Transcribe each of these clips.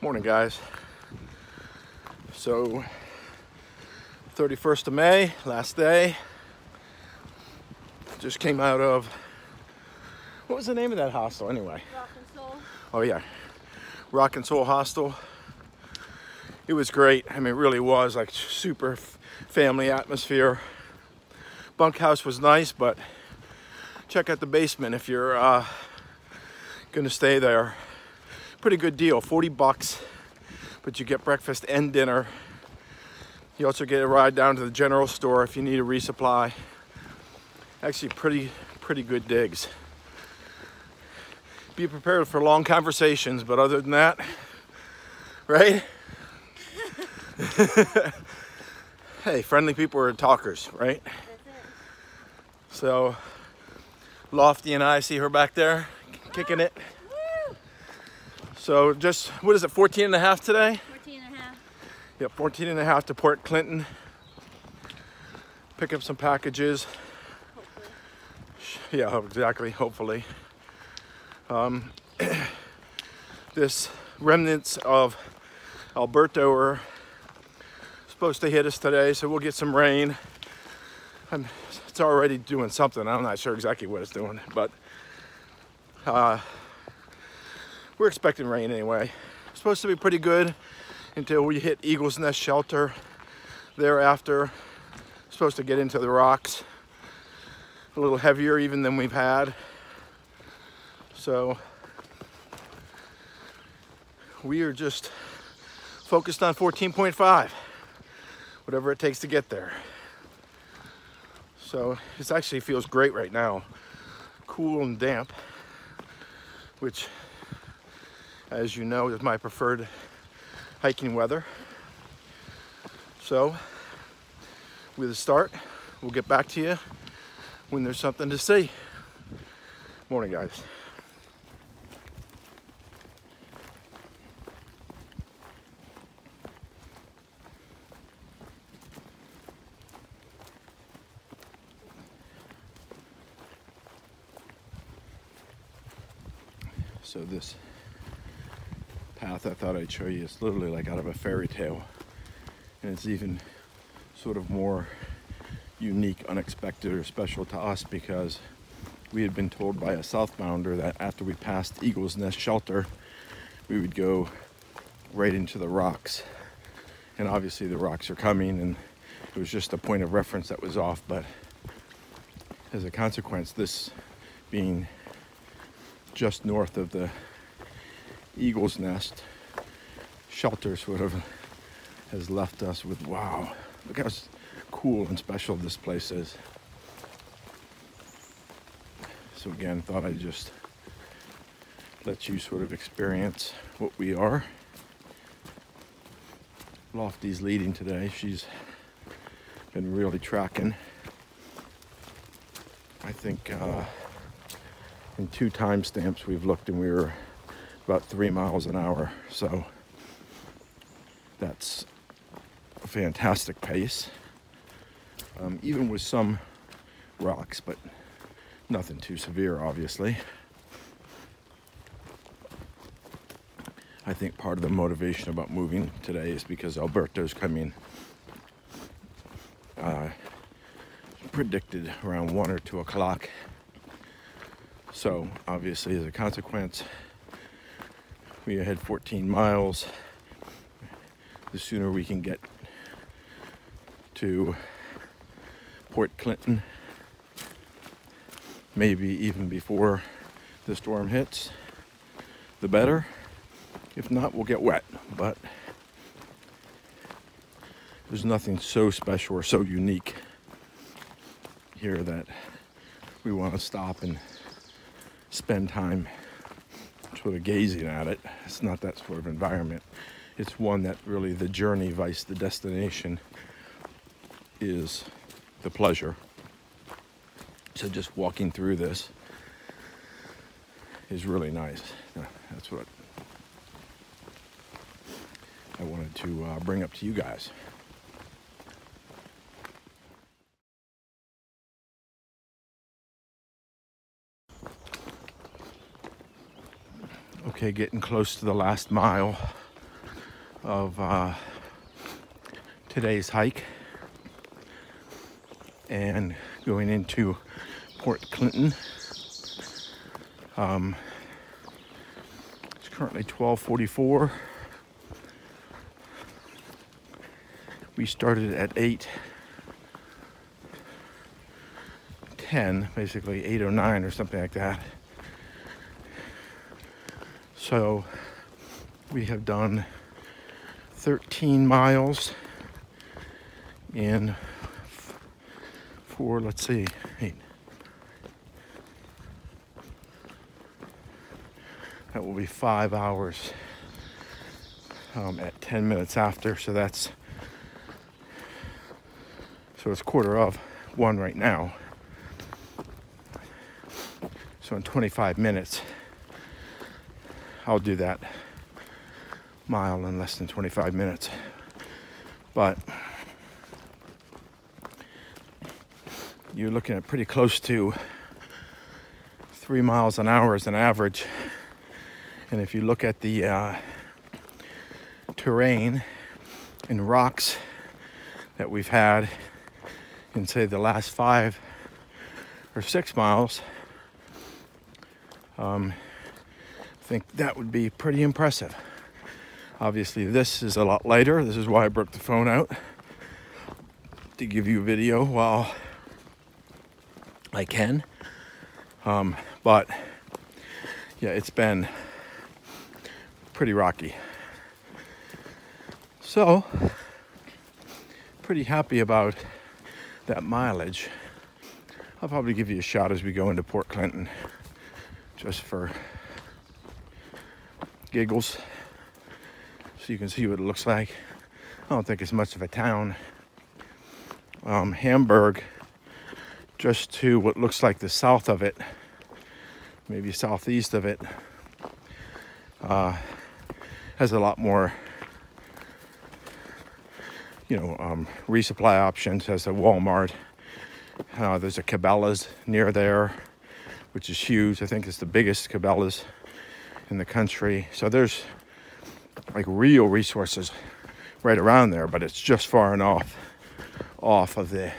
Morning, guys. So 31st of May, last day. Just came out of, what was the name of that hostel anyway? Rock and Sole. Oh yeah, Rock and Sole Hostel. It was great. I mean, it really was like super family atmosphere. Bunkhouse was nice, but check out the basement if you're gonna stay there. Pretty good deal, 40 bucks, but you get breakfast and dinner. You also get a ride down to the general store if you need a resupply. Actually, pretty good digs. Be prepared for long conversations, but other than that, right? Hey, friendly people are talkers, right? That's it. So, Lofty and I see her back there, kicking it. Woo! So just, what is it, 14 and a half today? 14 and a half. Yep, 14 and a half to Port Clinton. Pick up some packages. Hopefully. Yeah, exactly, hopefully. This remnants of Alberto are supposed to hit us today, so we'll get some rain. It's already doing something. I'm not sure exactly what it's doing, but we're expecting rain anyway. It's supposed to be pretty good until we hit Eagle's Nest Shelter. Thereafter, supposed to get into the rocks. A little heavier even than we've had. So we are just focused on 14.5, whatever it takes to get there. So it actually feels great right now, cool and damp, which, as you know, is my preferred hiking weather. So with a start, we'll get back to you when there's something to see. Morning, guys. So this path I thought I'd show you is literally like out of a fairy tale, and it's even sort of more unique, unexpected, or special to us because we had been told by a southbounder that after we passed Eagle's Nest Shelter we would go right into the rocks, and obviously the rocks are coming, and it was just a point of reference that was off. But as a consequence, this being just north of the Eagle's Nest Shelter sort of has left us with, wow, look how cool and special this place is. So again, thought I'd just let you sort of experience what we are. Lofty's leading today. She's been really tracking. I think in 2 timestamps we've looked and we were about 3 miles an hour. So that's a fantastic pace. Even with some rocks, but nothing too severe, obviously. I think part of the motivation about moving today is because Alberto's coming predicted around 1 or 2 o'clock. So obviously, as a consequence, we had 14 miles. The sooner we can get to Port Clinton, maybe even before the storm hits, the better. If not, we'll get wet, but there's nothing so special or so unique here that we want to stop and spend time sort of gazing at it. It's not that sort of environment. It's one that really the journey vice the destination is the pleasure. So just walking through this is really nice. That's what I wanted to bring up to you guys. Okay, getting close to the last mile. of today's hike and going into Port Clinton. It's currently 12:44. We started at 8:10, basically 8:09 or something like that. So we have done 13 miles in let's see, 8. That will be 5 hours at 10 minutes after. So it's 1:15 right now. So in 25 minutes, I'll do that mile in less than 25 minutes. But you're looking at pretty close to 3 miles an hour as an average. And if you look at the terrain and rocks that we've had in, say, the last 5 or 6 miles, I think that would be pretty impressive. Obviously, this is a lot lighter. This is why I broke the phone out, to give you a video while I can. But yeah, it's been pretty rocky. So, pretty happy about that mileage. I'll probably give you a shot as we go into Port Clinton, just for giggles, so you can see what it looks like. I don't think it's much of a town. Hamburg, just to what looks like the south of it, maybe southeast of it, has a lot more, resupply options. Has a Walmart. There's a Cabela's near there, which is huge. I think it's the biggest Cabela's in the country. So there's like real resources right around there, but it's just far enough off of the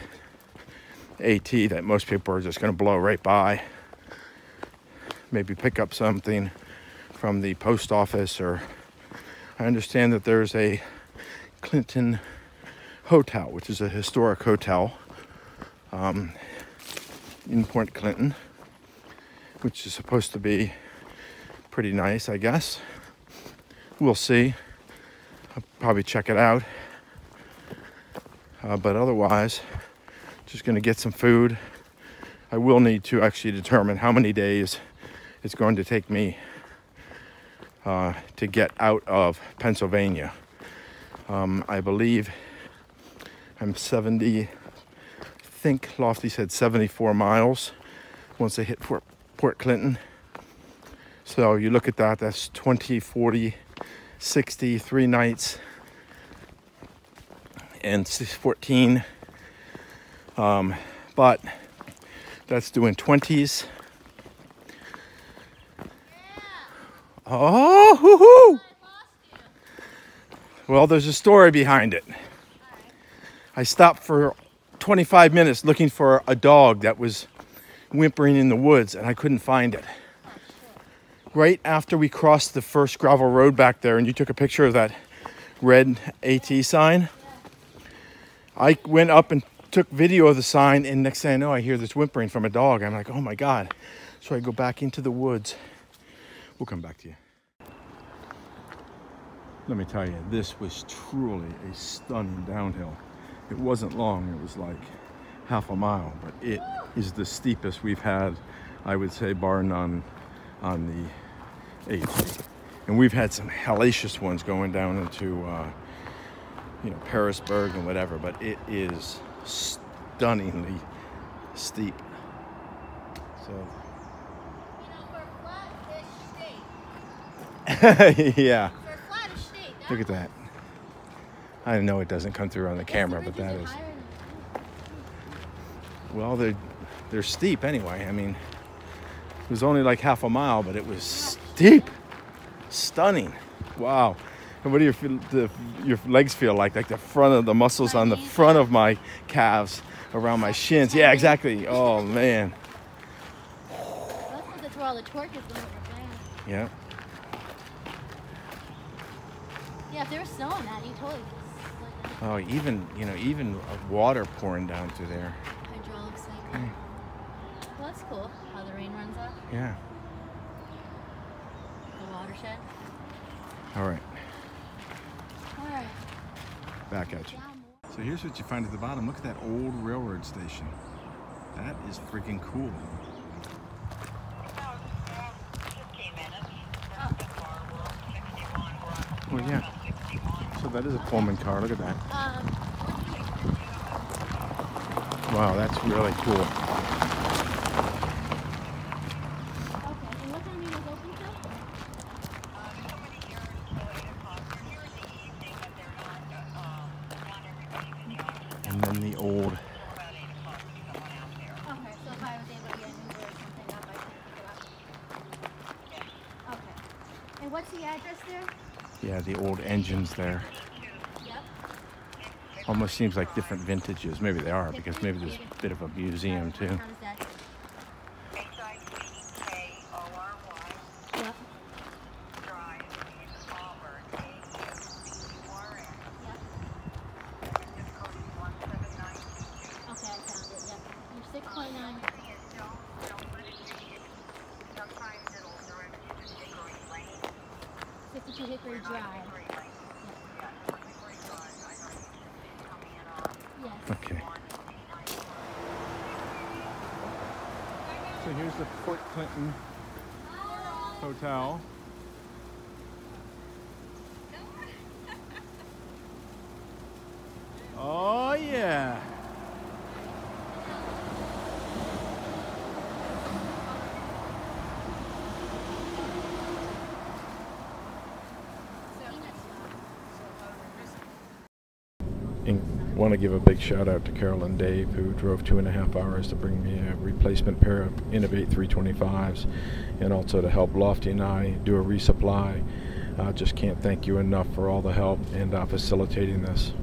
AT that most people are just going to blow right by. Maybe pick up something from the post office, or I understand that there's a Clinton Hotel, which is a historic hotel in Port Clinton, which is supposed to be pretty nice, I guess. We'll see. I'll probably check it out. But otherwise, just going to get some food. I will need to actually determine how many days it's going to take me to get out of Pennsylvania. I believe I'm 70, I think Lofty said 74 miles once I hit Port Clinton. So you look at that, that's 20, 40, 60, 3 nights, and 14. But that's doing 20s. Oh, hoo-hoo! Well, there's a story behind it. I stopped for 25 minutes looking for a dog that was whimpering in the woods, and I couldn't find it. Right after we crossed the first gravel road back there, and you took a picture of that red AT sign, I went up and took video of the sign, and next thing I know, I hear this whimpering from a dog. I'm like, oh my God. So I go back into the woods. We'll come back to you. Let me tell you, this was truly a stunning downhill. It wasn't long, it was like half a mile, but it is the steepest we've had, I would say, bar none, on the AT. And we've had some hellacious ones going down into, Parisburg and whatever, but it is stunningly steep. So. For a flat-ish state. Yeah. For a flat-ish state. Look at that. I know it doesn't come through on the camera, but that is. Well, they're steep anyway. I mean, it was only like half a mile, but it was steep. Stunning. Wow. And what do your legs feel like? Like the front of the muscles on the front of my calves, around my shins. Yeah, exactly. Oh man. That's where all the torque is going over there. Yeah. Yeah, if they were snowing that, you totally just like Oh, even water pouring down through there. hydraulics like that. Well, that's cool. How the rain runs off. Yeah. The watershed. All right. All right. Back at you. Down more. So here's what you find at the bottom. Look at that old railroad station. That is freaking cool. Well, yeah. So that is a Pullman car. Look at that. Wow, that's really cool. Okay, and what time are you guys open till? And then the old. Okay, so if I was able to get an Uber or something up, I could pick it up. Okay. And what's the address there? Yeah, the old engines there. Yep. Almost seems like different vintages. Maybe they are, because maybe there's a bit of a museum too. How does that? Yep. Okay, I found it. Yep. You're 6.9. 52 Hickory Drive. Yes. Okay. So here's the Fort Clinton Hotel. Oh yeah. Want to give a big shout out to Carol and Dave, who drove 2.5 hours to bring me a replacement pair of Innovate 325s, and also to help Lofty and I do a resupply. Just can't thank you enough for all the help and facilitating this.